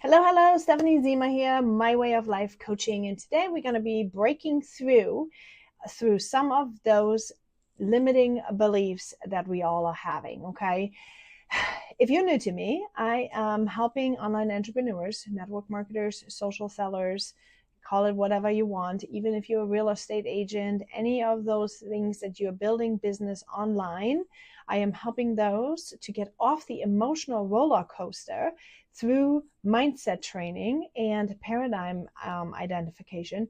Hello, Stephanie Zima here, My Way of Life Coaching. And today we're going to be breaking through some of those limiting beliefs that we all are having, okay? If you're new to me, I am helping online entrepreneurs, network marketers, social sellers, call it whatever you want, even if you're a real estate agent, any of those things that you're building business online, I am helping those to get off the emotional roller coaster through mindset training and paradigm identification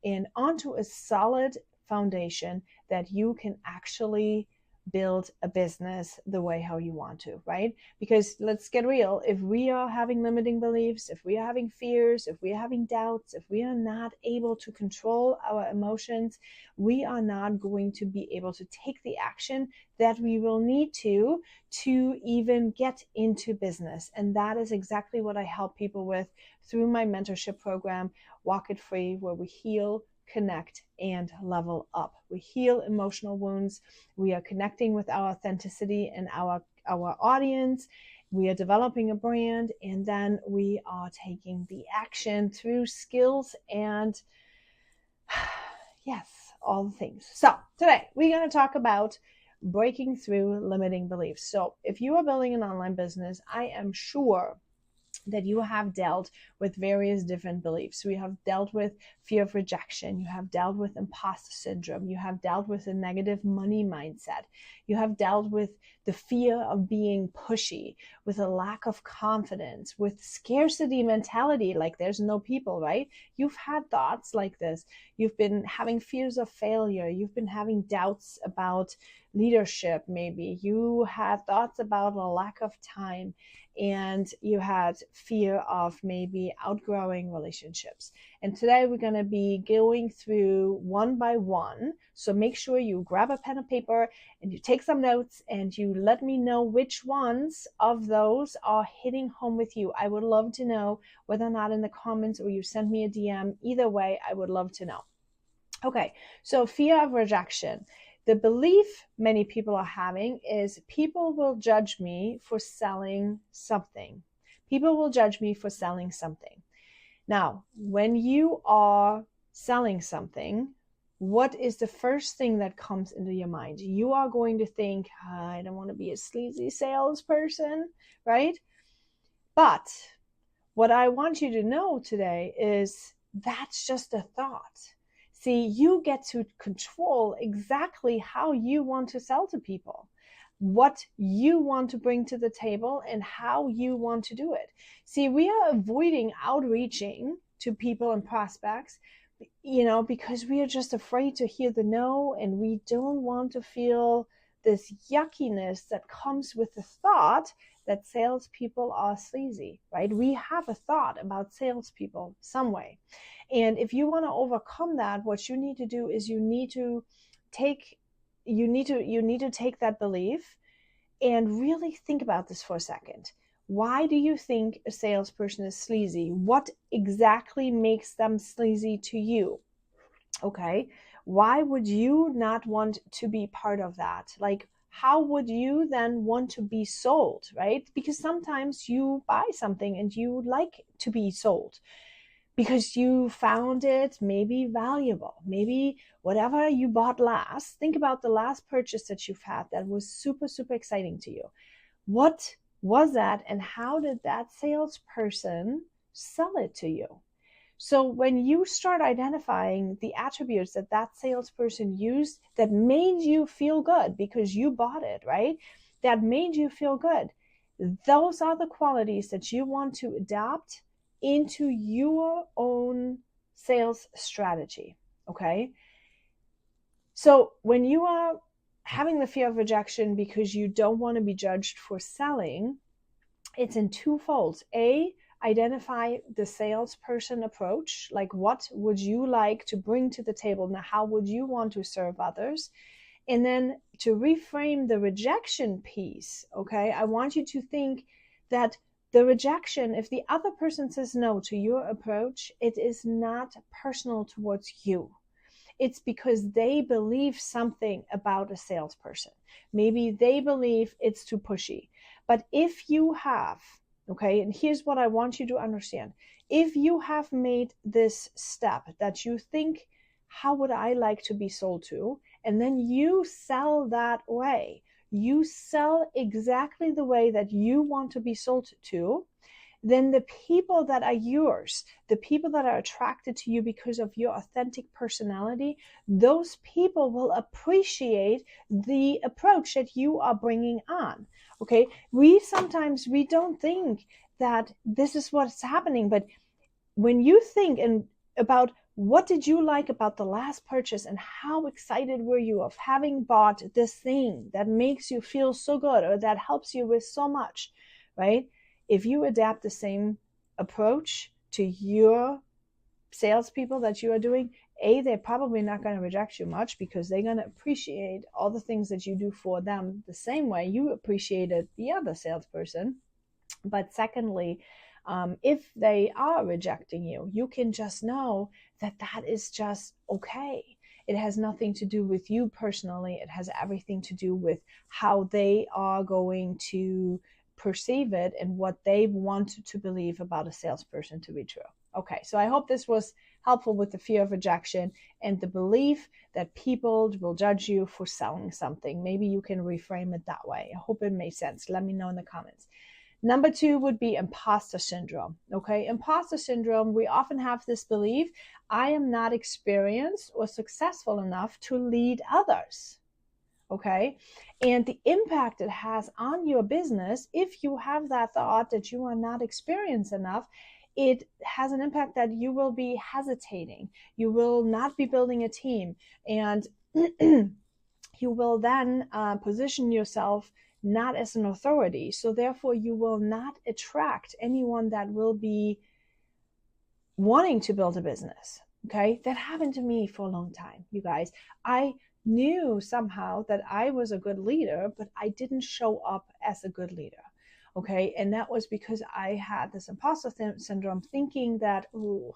and onto a solid foundation that you can actually build a business the way how you want to, right? Because let's get real, if we are having limiting beliefs, if we are having fears, if we are having doubts, if we are not able to control our emotions, we are not going to be able to take the action that we will need to even get into business. And that is exactly what I help people with through my mentorship program, Walk It Free, where we heal, connect, and level up. We heal emotional wounds. We are connecting with our authenticity and our audience. We are developing a brand, and then we are taking the action through skills and yes, all the things. So today we're going to talk about breaking through limiting beliefs. So if you are building an online business, I am sure that you have dealt with various different beliefs. We have dealt with fear of rejection. You have dealt with imposter syndrome. You have dealt with a negative money mindset. You have dealt with the fear of being pushy, with a lack of confidence, with scarcity mentality, like there's no people, right? You've had thoughts like this. You've been having fears of failure. You've been having doubts about leadership, maybe. You had thoughts about a lack of time, and you had fear of maybe outgrowing relationships. And today we're going to be going through one by one. So make sure you grab a pen and paper and you take some notes and you let me know which ones of those are hitting home with you. I would love to know, whether or not in the comments or you send me a DM. Either way, I would love to know. Okay, so fear of rejection. The belief many people are having is people will judge me for selling something. People will judge me for selling something. Now, when you are selling something, what is the first thing that comes into your mind? You are going to think, I don't want to be a sleazy salesperson, right? But what I want you to know today is that's just a thought. See, you get to control exactly how you want to sell to people, what you want to bring to the table, and how you want to do it. See, we are avoiding outreaching to people and prospects, because we are just afraid to hear the no, and we don't want to feel this yuckiness that comes with the thought that salespeople are sleazy, right? We have a thought about salespeople some way. And if you want to overcome that, what you need to do is you need to take that belief and really think about this for a second. Why do you think a salesperson is sleazy? What exactly makes them sleazy to you? Okay. Why would you not want to be part of that? Like, how would you then want to be sold, right? Because sometimes you buy something and you would like to be sold because you found it maybe valuable. Maybe whatever you bought last, think about the last purchase that you've had that was super, super exciting to you. What was that, and how did that salesperson sell it to you? So when you start identifying the attributes that that salesperson used that made you feel good because you bought it, right? That made you feel good. Those are the qualities that you want to adopt into your own sales strategy, okay? So when you are having the fear of rejection because you don't want to be judged for selling, it's in two folds. A, identify the salesperson approach, like what would you like to bring to the table? Now, how would you want to serve others? And then to reframe the rejection piece, okay? I want you to think that the rejection, if the other person says no to your approach, it is not personal towards you. It's because they believe something about a salesperson. Maybe they believe it's too pushy. But if you have, Okay, and here's what I want you to understand. If you have made this step that you think, how would I like to be sold to? And then you sell that way. You sell exactly the way that you want to be sold to, then the people that are yours, the people that are attracted to you because of your authentic personality, those people will appreciate the approach that you are bringing on. Okay, we don't think that this is what's happening, but when you think about what did you like about the last purchase and how excited were you of having bought this thing that makes you feel so good or that helps you with so much, right? If you adapt the same approach to your salespeople that you are doing, they're probably not going to reject you much because they're going to appreciate all the things that you do for them the same way you appreciated the other salesperson. But secondly, if they are rejecting you, you can just know that that is just okay. It has nothing to do with you personally. It has everything to do with how they are going to perceive it and what they want to believe about a salesperson to be true. Okay, so I hope this was helpful with the fear of rejection and the belief that people will judge you for selling something. Maybe you can reframe it that way. I hope it made sense. Let me know in the comments. Number 2 would be imposter syndrome. Okay, imposter syndrome, we often have this belief, I am not experienced or successful enough to lead others. Okay, and the impact it has on your business, if you have that thought that you are not experienced enough, it has an impact that you will be hesitating. You will not be building a team, and you will then position yourself not as an authority. So therefore, you will not attract anyone that will be wanting to build a business. Okay, that happened to me for a long time, you guys. I knew somehow that I was a good leader, but I didn't show up as a good leader. Okay, and that was because I had this imposter syndrome, thinking that, oh,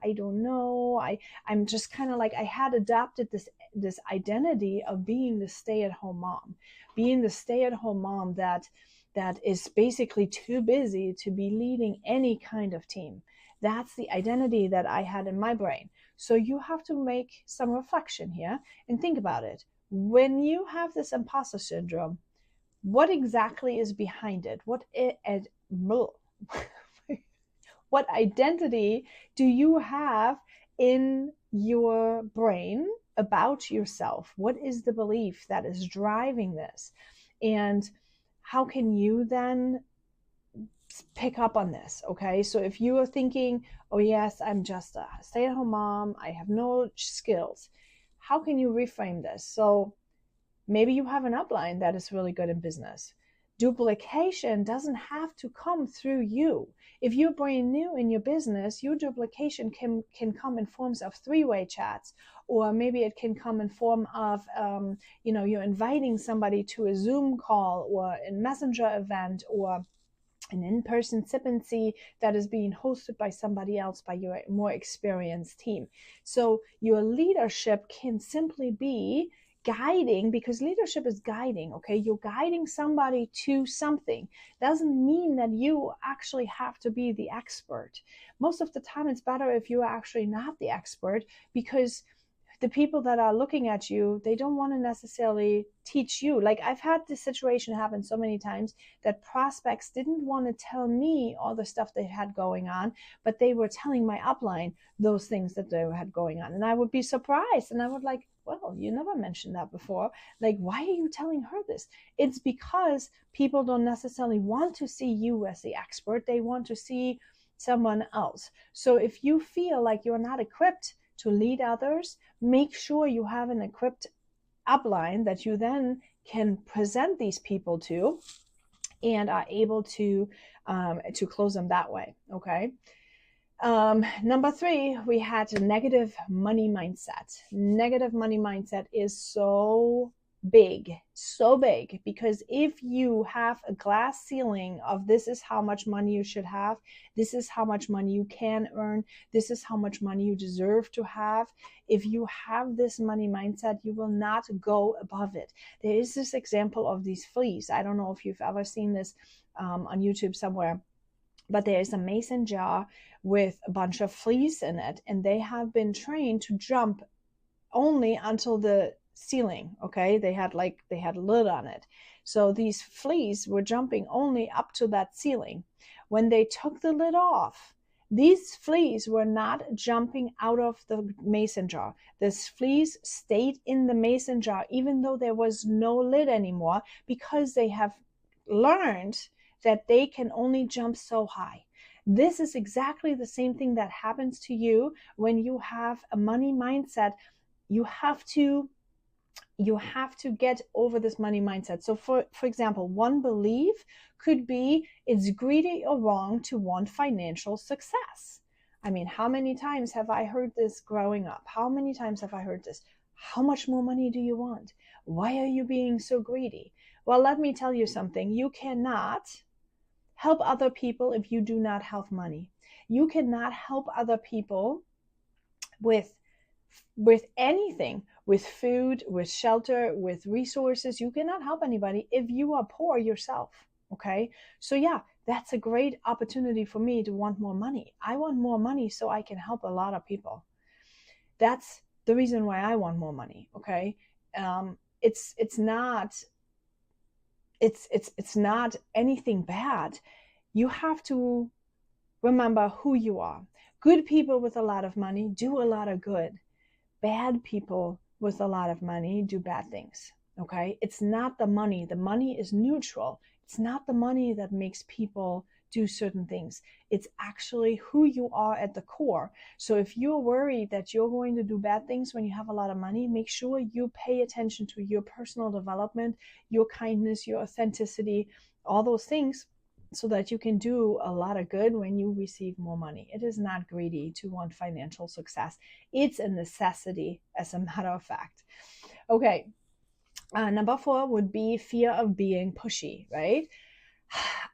I don't know. I'm just kind of like, I had adopted this identity of being the stay-at-home mom, that is basically too busy to be leading any kind of team. That's the identity that I had in my brain. So you have to make some reflection here and think about it. When you have this imposter syndrome, what exactly is behind it? What identity do you have in your brain about yourself? What is the belief that is driving this? And how can you then pick up on this? Okay, so if you are thinking, oh yes, I'm just a stay-at-home mom, I have no skills, how can you reframe this? So maybe you have an upline that is really good in business. Duplication doesn't have to come through you. If you're brand new in your business, your duplication can come in forms of three-way chats, or maybe it can come in form of, you're inviting somebody to a Zoom call or a messenger event, or an in-person sip and see that is being hosted by somebody else, by your more experienced team. So your leadership can simply be guiding, because leadership is guiding. Okay, you're guiding somebody to something. Doesn't mean that you actually have to be the expert. Most of the time it's better if you are actually not the expert, because the people that are looking at you, they don't want to necessarily teach you. Like, I've had this situation happen so many times that prospects didn't want to tell me all the stuff they had going on, but they were telling my upline those things that they had going on. And I would be surprised, and I would like, well, you never mentioned that before. Like, why are you telling her this? It's because people don't necessarily want to see you as the expert. They want to see someone else. So if you feel like you're not equipped to lead others, make sure you have an equipped upline that you then can present these people to and are able to close them that way. Okay. Number 3, we had a negative money mindset. Negative money mindset is so big, because if you have a glass ceiling of this is how much money you should have, this is how much money you can earn, this is how much money you deserve to have, if you have this money mindset, you will not go above it. There is this example of these fleas. I don't know if you've ever seen this on YouTube somewhere. But there is a mason jar with a bunch of fleas in it, and they have been trained to jump only until the ceiling. Okay, they had a lid on it, so these fleas were jumping only up to that ceiling. When they took the lid off, these fleas were not jumping out of the mason jar. These fleas stayed in the mason jar even though there was no lid anymore, because they have learned that they can only jump so high. This is exactly the same thing that happens to you when you have a money mindset. You have to get over this money mindset. So for example, one belief could be it's greedy or wrong to want financial success. I mean, how many times have I heard this growing up? How many times have I heard this? How much more money do you want? Why are you being so greedy? Well, let me tell you something. You cannot help other people if you do not have money. You cannot help other people with anything, with food, with shelter, with resources. You cannot help anybody if you are poor yourself. Okay, so yeah, that's a great opportunity for me to want more money. I want more money so I can help a lot of people. That's the reason why I want more money. Okay, it's not anything bad. You have to remember who you are. Good people with a lot of money do a lot of good. Bad people with a lot of money do bad things. Okay, it's not the money. The money is neutral. It's not the money that makes people do certain things. It's actually who you are at the core. So if you're worried that you're going to do bad things when you have a lot of money, make sure you pay attention to your personal development, your kindness, your authenticity, all those things, so that you can do a lot of good when you receive more money. It is not greedy to want financial success. It's a necessity, as a matter of fact. Okay, number 4 would be fear of being pushy, right?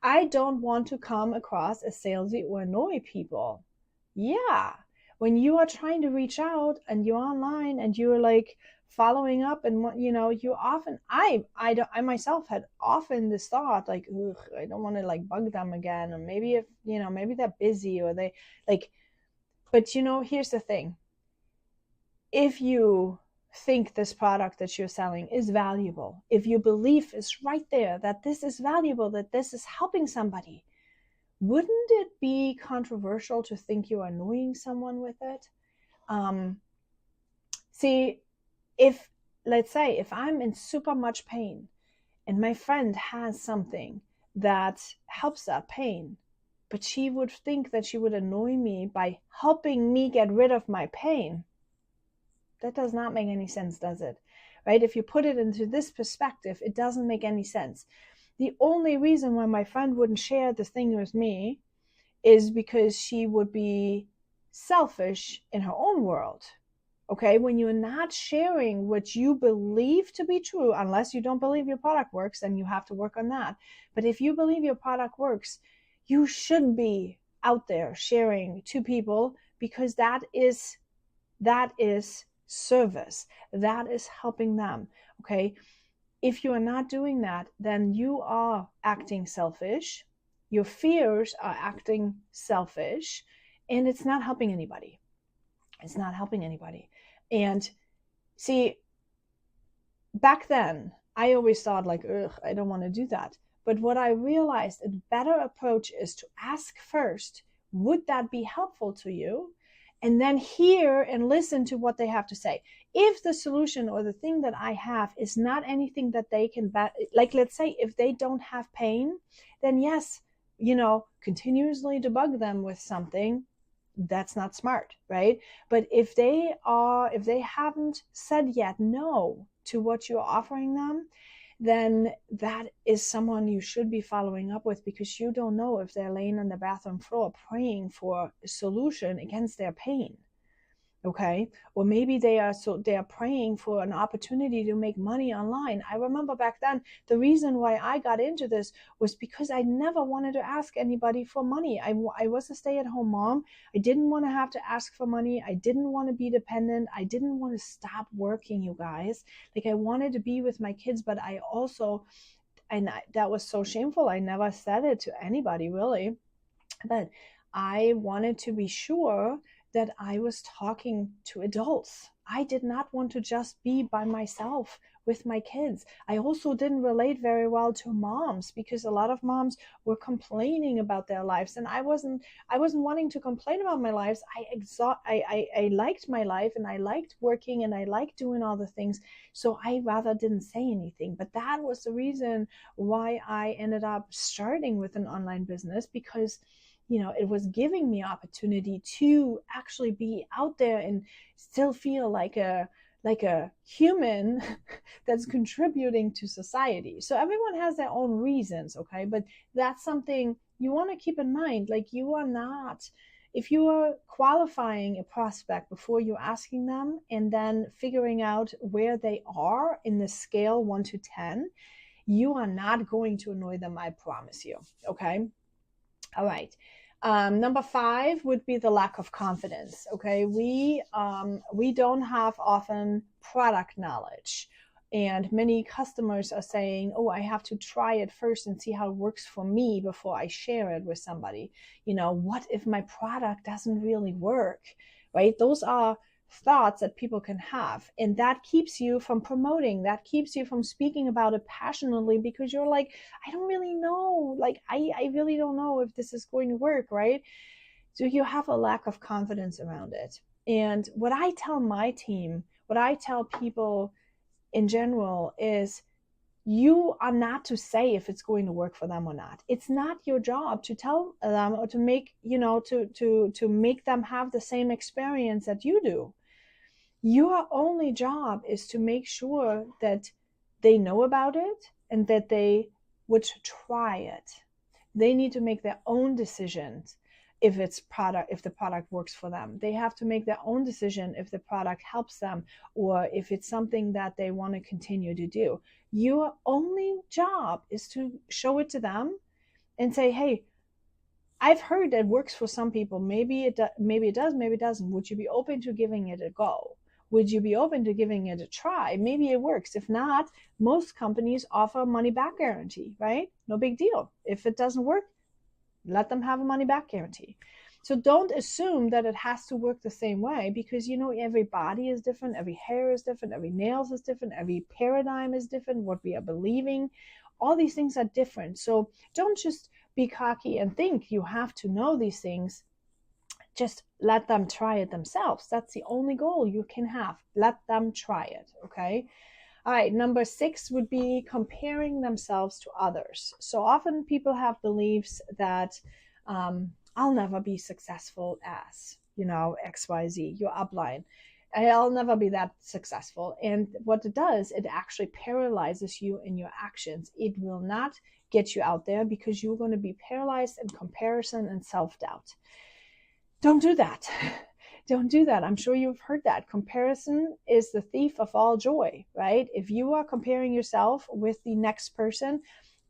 I don't want to come across as salesy or annoy people. Yeah, when you are trying to reach out and you're online and you're like following up, and you often, I myself had often this thought like, ugh, I don't want to like bug them again, or maybe if maybe they're busy, or they like, but here's the thing. If you think this product that you're selling is valuable, if your belief is right there that this is valuable, that this is helping somebody, wouldn't it be controversial to think you're annoying someone with it? See, let's say if I'm in super much pain and my friend has something that helps that pain, but she would think that she would annoy me by helping me get rid of my pain, that does not make any sense, does it? Right? If you put it into this perspective, it doesn't make any sense. The only reason why my friend wouldn't share the thing with me is because she would be selfish in her own world. Okay, when you're not sharing what you believe to be true, unless you don't believe your product works, then you have to work on that. But if you believe your product works, you should be out there sharing to people, because that is service. That is helping them. Okay, if you are not doing that, then you are acting selfish. Your fears are acting selfish, and it's not helping anybody. It's not helping anybody. And see, back then, I always thought like, ugh, I don't want to do that. But what I realized, a better approach is to ask first, would that be helpful to you? And then hear and listen to what they have to say. If the solution or the thing that I have is not anything that they can, like, let's say if they don't have pain, then yes, continuously debug them with something. That's not smart, right? But if they haven't said yet no to what you're offering them, then that is someone you should be following up with, because you don't know if they're laying on the bathroom floor praying for a solution against their pain. Okay, or maybe they are praying for an opportunity to make money online. I remember back then, the reason why I got into this was because I never wanted to ask anybody for money. I was a stay-at-home mom. I didn't want to have to ask for money. I didn't want to be dependent. I didn't want to stop working, you guys. Like, I wanted to be with my kids, but I also And that was so shameful. I never said it to anybody really, but I wanted to be sure that I was talking to adults. I did not want to just be by myself with my kids. I also didn't relate very well to moms because a lot of moms were complaining about their lives, and I wasn't wanting to complain about my lives. I liked my life, and I liked working, and I liked doing all the things. So I rather didn't say anything. But that was the reason why I ended up starting with an online business, because it was giving me opportunity to actually be out there and still feel like a human that's contributing to society. So everyone has their own reasons, okay? But that's something you want to keep in mind. Like, you are not, if you are qualifying a prospect before you're asking them and then figuring out where they are in the scale 1 to 10, you are not going to annoy them, I promise you, okay? All right. Number 5 would be the lack of confidence. Okay, we don't have often product knowledge, and many customers are saying, "Oh, I have to try it first and see how it works for me before I share it with somebody." What if my product doesn't really work? Right? Those are thoughts that people can have, and that keeps you from promoting, that keeps you from speaking about it passionately, because you're like, I don't really know, like I really don't know if this is going to work, right? So you have a lack of confidence around it. And what I tell my team, what I tell people in general is, you are not to say if it's going to work for them or not. It's not your job to tell them or to make, to make them have the same experience that you do. Your only job is to make sure that they know about it and that they would try it. They need to make their own decisions if the product works for them. They have to make their own decision if the product helps them, or if it's something that they want to continue to do. Your only job is to show it to them and say, hey, I've heard that works for some people. Maybe it does, maybe it doesn't. Would you be open to giving it a go? Would you be open to giving it a try? Maybe it works. If not, most companies offer a money back guarantee, right? No big deal. If it doesn't work, let them have a money back guarantee. So don't assume that it has to work the same way, because every body is different, every hair is different, every nails is different, every paradigm is different, what we are believing, all these things are different. So don't just be cocky and think you have to know these things. Just let them try it themselves. That's the only goal you can have. Let them try it, okay? All right, number 6 would be comparing themselves to others. So often people have beliefs that I'll never be successful as, XYZ, your upline. I'll never be that successful. And what it does, it actually paralyzes you in your actions. It will not get you out there, because you're going to be paralyzed in comparison and self-doubt. Don't do that. Don't do that. I'm sure you've heard that. Comparison is the thief of all joy, right? If you are comparing yourself with the next person,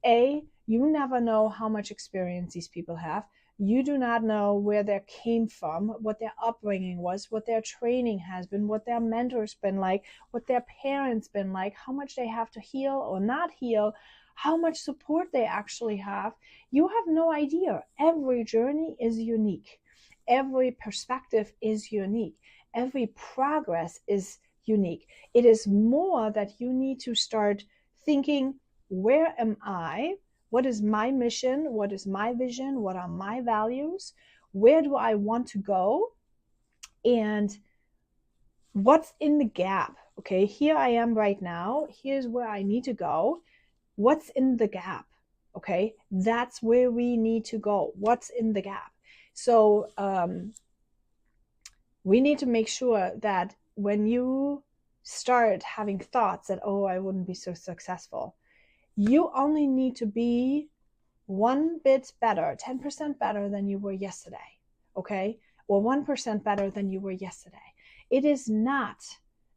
you never know how much experience these people have. You do not know where they came from, what their upbringing was, what their training has been, what their mentors been like, what their parents been like, how much they have to heal or not heal, how much support they actually have. You have no idea. Every journey is unique. Every perspective is unique. Every progress is unique. It is more that you need to start thinking, where am I? What is my mission? What is my vision? What are my values? Where do I want to go? And what's in the gap? Okay, here I am right now. Here's where I need to go. What's in the gap? Okay, that's where we need to go. What's in the gap? So we need to make sure that when you start having thoughts that, oh, I wouldn't be so successful, you only need to be 1 bit better, 10% better than you were yesterday, okay? Or 1% better than you were yesterday. It is not,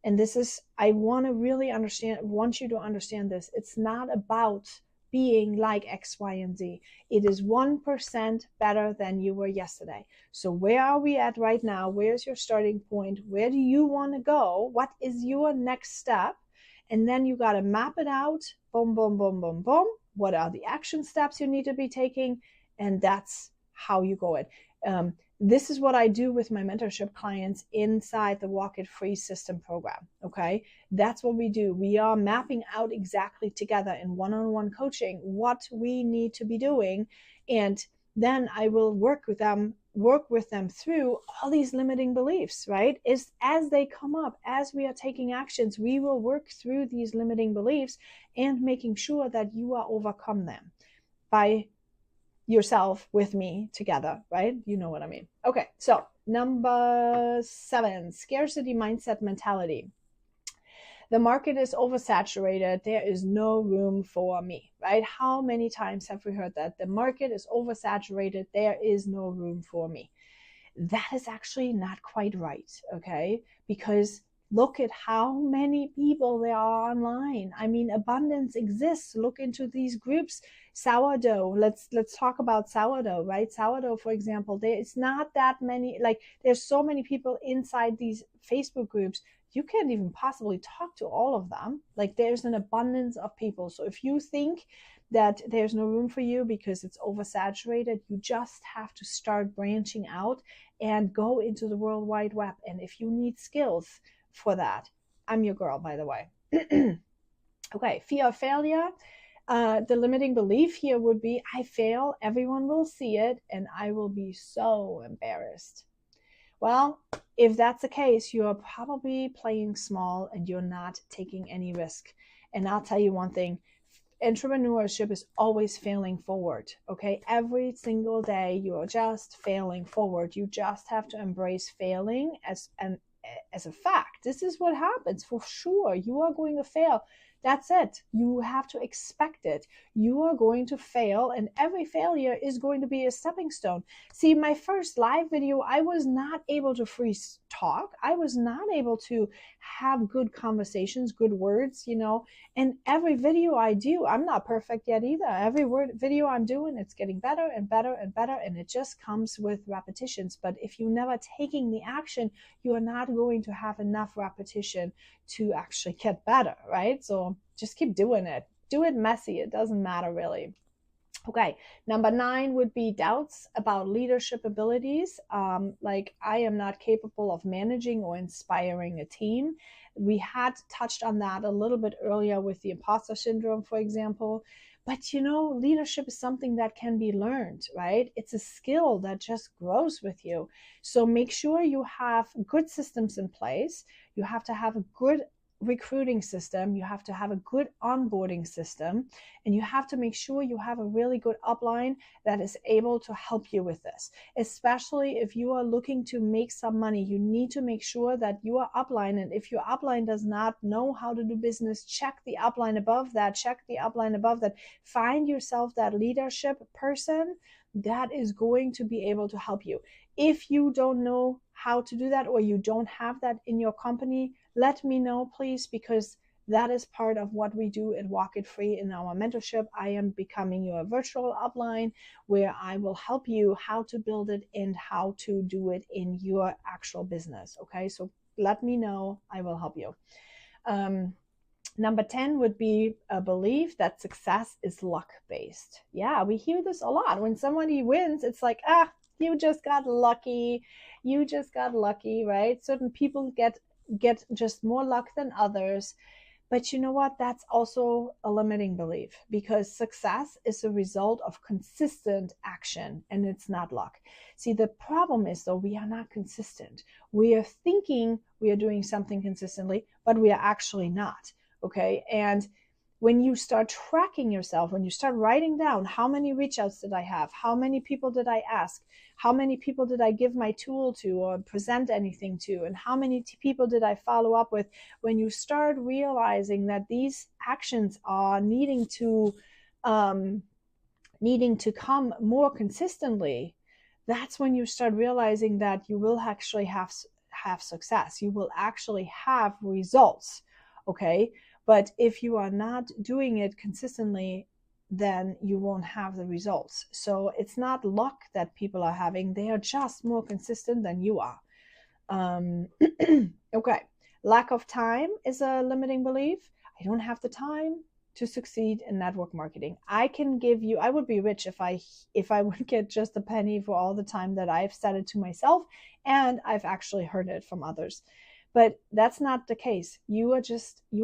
and this is, I want you to understand this, it's not about being like X, Y, and Z. It is 1% better than you were yesterday. So where are we at right now? Where's your starting point? Where do you want to go? What is your next step? And then you got to map it out. Boom, boom, boom, boom, boom. what are the action steps you need to be taking, and that's how you go it. This is what I do with my mentorship clients inside the Walk It Free system program. Okay. That's what we do. We are mapping out exactly together in one-on-one coaching what we need to be doing. And then I will work with them through all these limiting beliefs, right? As they come up, as we are taking actions, we will work through these limiting beliefs and making sure that you are overcome them by yourself with me together, right? You know what I mean. Okay, so number 7, scarcity mindset mentality. The market is oversaturated. There is no room for me, right? How many times have we heard that? The market is oversaturated. There is no room for me. That is actually not quite right, okay? Because look at how many people there are online. I mean, abundance exists. Look into these groups. Sourdough. Let's talk about sourdough, right? Sourdough, for example, it's not that many. Like, there's so many people inside these Facebook groups. You can't even possibly talk to all of them. Like, there's an abundance of people. So if you think that there's no room for you because it's oversaturated, you just have to start branching out and go into the World Wide Web. And if you need skills for that, I'm your girl, by the way. Okay, fear of failure. The limiting belief here would be, I fail, everyone will see it, and I will be so embarrassed. Well, if that's the case, you're probably playing small and you're not taking any risk. And I'll tell you one thing, entrepreneurship is always failing forward. Okay, every single day you're just failing forward. You just have to embrace failing as a fact. This is what happens for sure. You are going to fail. That's it. You have to expect it. You are going to fail, and every failure is going to be a stepping stone. See, my first live video, I was not able to freeze talk. I was not able to have good conversations, good words, and every video I do, I'm not perfect yet either. Every video I'm doing, it's getting better and better and better, and it just comes with repetitions. But if you're never taking the action, you are not going to have enough repetition to actually get better, right? So just keep doing it. Do it messy. It doesn't matter really. Okay, number 9 would be doubts about leadership abilities. Like, I am not capable of managing or inspiring a team. We had touched on that a little bit earlier with the imposter syndrome, for example. But leadership is something that can be learned, right? It's a skill that just grows with you. So make sure you have good systems in place. You have to have a good recruiting system. You have to have a good onboarding system, and you have to make sure you have a really good upline that is able to help you with this. Especially if you are looking to make some money, you need to make sure that your upline, and if your upline does not know how to do business, check the upline above that, find yourself that leadership person that is going to be able to help you. If you don't know how to do that, or you don't have that in your company, let me know, please, because that is part of what we do at Walk It Free in our mentorship. I am becoming your virtual upline, where I will help you how to build it and how to do it in your actual business. Okay, so let me know. I will help you. Number 10 would be a belief that success is luck-based. Yeah, we hear this a lot. When somebody wins, it's like, you just got lucky. You just got lucky, right? Certain people get just more luck than others. But you know what? That's also a limiting belief, because success is a result of consistent action, and it's not luck. See, the problem is, though, we are not consistent. We are thinking we are doing something consistently, but we are actually not. Okay. And when you start tracking yourself, when you start writing down, how many reach outs did I have? How many people did I ask? How many people did I give my tool to or present anything to? And how many people did I follow up with? When you start realizing that these actions are needing to come more consistently, that's when you start realizing that you will actually have success. You will actually have results. Okay. But if you are not doing it consistently, then you won't have the results. So it's not luck that people are having. They are just more consistent than you are. Okay. Lack of time is a limiting belief. I don't have the time to succeed in network marketing. I would be rich if I would get just a penny for all the time that I've said it to myself and I've actually heard it from others. But that's not the case. You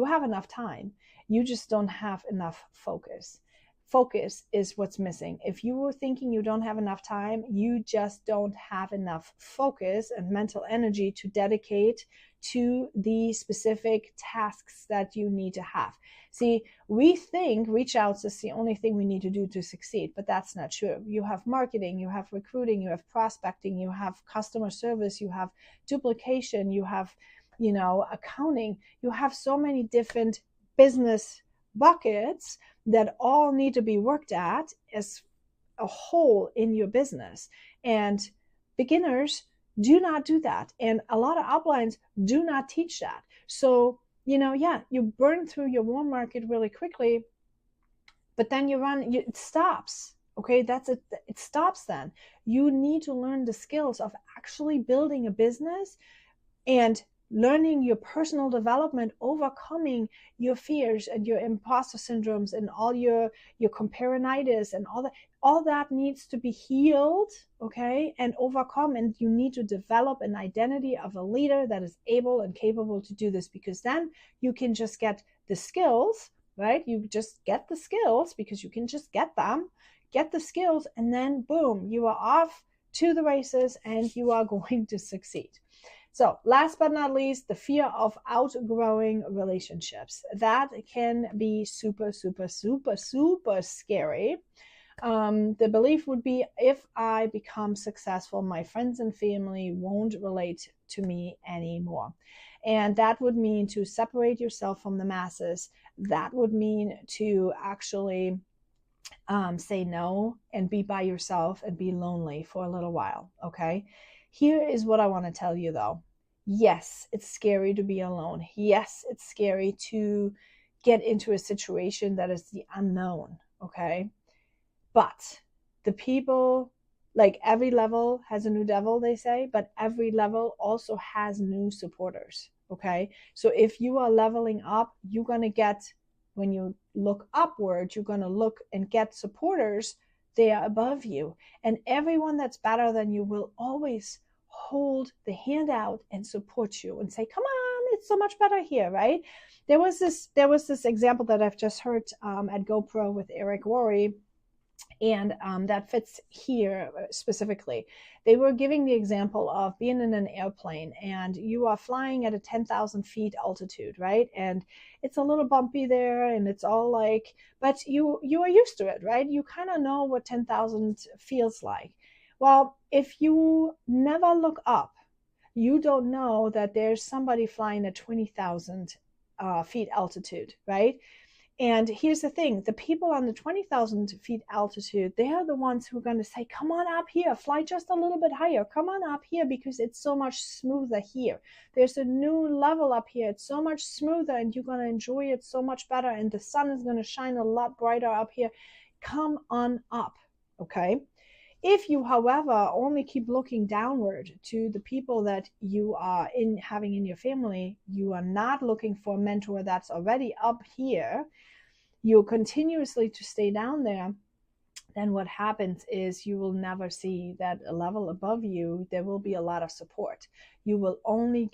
have enough time. You just don't have enough focus. Focus is what's missing. If you were thinking you don't have enough time, you just don't have enough focus and mental energy to dedicate to the specific tasks that you need to have. See, we think reach outs is the only thing we need to do to succeed, but that's not true. You have marketing, you have recruiting, you have prospecting, you have customer service, you have duplication, you have, accounting. You have so many different business buckets that all need to be worked at as a whole in your business. And beginners do not do that. And a lot of uplines do not teach that. So, you burn through your warm market really quickly, but then it stops. Okay, that's it. It stops then. You need to learn the skills of actually building a business and learning your personal development, overcoming your fears and your imposter syndromes and all your comparinitis and all that needs to be healed, okay, and overcome. And you need to develop an identity of a leader that is able and capable to do this, because then you can just get the skills, right? You just get the skills because you can just get the skills, and then boom, you are off to the races and you are going to succeed. So last but not least, the fear of outgrowing relationships. That can be super, super, super, super scary. The belief would be, if I become successful, my friends and family won't relate to me anymore. And that would mean to separate yourself from the masses. That would mean to actually say no and be by yourself and be lonely for a little while, okay? Here is what I want to tell you though. Yes, it's scary to be alone. Yes, it's scary to get into a situation that is the unknown, okay? But the people, like every level has a new devil, they say, but every level also has new supporters, okay? So if you are leveling up, you're going to get, when you look upward, you're going to look and get supporters there above you. And everyone that's better than you will always hold the hand out and support you and say, come on, it's so much better here, right? There was this example that I've just heard at GoPro with Eric Worre, and that fits here specifically. They were giving the example of being in an airplane and you are flying at a 10,000 feet altitude, right? And it's a little bumpy there and it's all like, but you are used to it, right? You kind of know what 10,000 feels like. Well, if you never look up, you don't know that there's somebody flying at 20,000 feet altitude, right? And here's the thing, the people on the 20,000 feet altitude, they are the ones who are going to say, come on up here, fly just a little bit higher, come on up here because it's so much smoother here. There's a new level up here, it's so much smoother and you're going to enjoy it so much better and the sun is going to shine a lot brighter up here. Come on up, okay? If you, however, only keep looking downward to the people that you are having in your family, you are not looking for a mentor that's already up here, you continuously to stay down there, then what happens is you will never see that a level above you, there will be a lot of support. You will only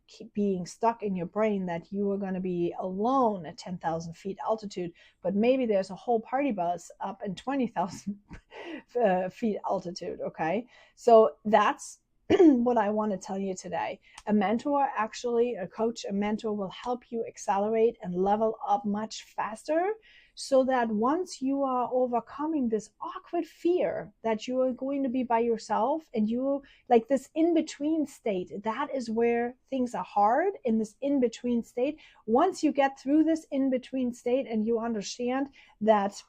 keep being stuck in your brain that you are going to be alone at 10,000 feet altitude, but maybe there's a whole party bus up in 20,000 feet altitude, okay? So that's what I want to tell you today. A mentor, actually, a coach, a mentor will help you accelerate and level up much faster, so that once you are overcoming this awkward fear that you are going to be by yourself and you like this in-between state, that is where things are hard, in this in-between state. Once you get through this in-between state and you understand that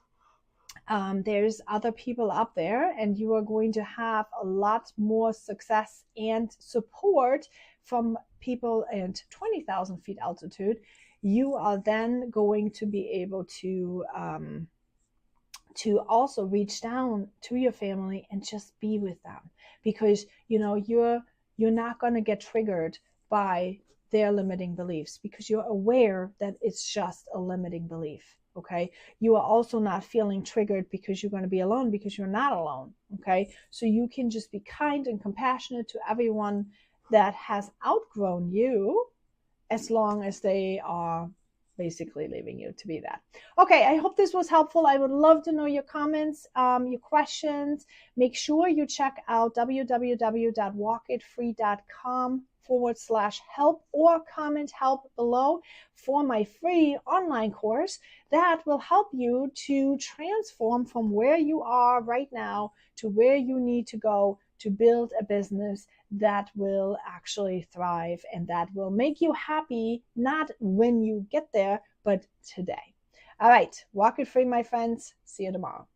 there's other people up there and you are going to have a lot more success and support from people at 20,000 feet altitude, you are then going to be able to also reach down to your family and just be with them, because you're not going to get triggered by their limiting beliefs, because you're aware that it's just a limiting belief. okay? You are also not feeling triggered because you're going to be alone, because you're not alone, okay? So you can just be kind and compassionate to everyone that has outgrown you, as long as they are basically leaving you to be that. Okay, I hope this was helpful. I would love to know your comments, your questions. Make sure you check out www.walkitfree.com/help, or comment help below for my free online course that will help you to transform from where you are right now to where you need to go to build a business that will actually thrive and that will make you happy, not when you get there, but today. All right, walk it free, my friends. See you tomorrow.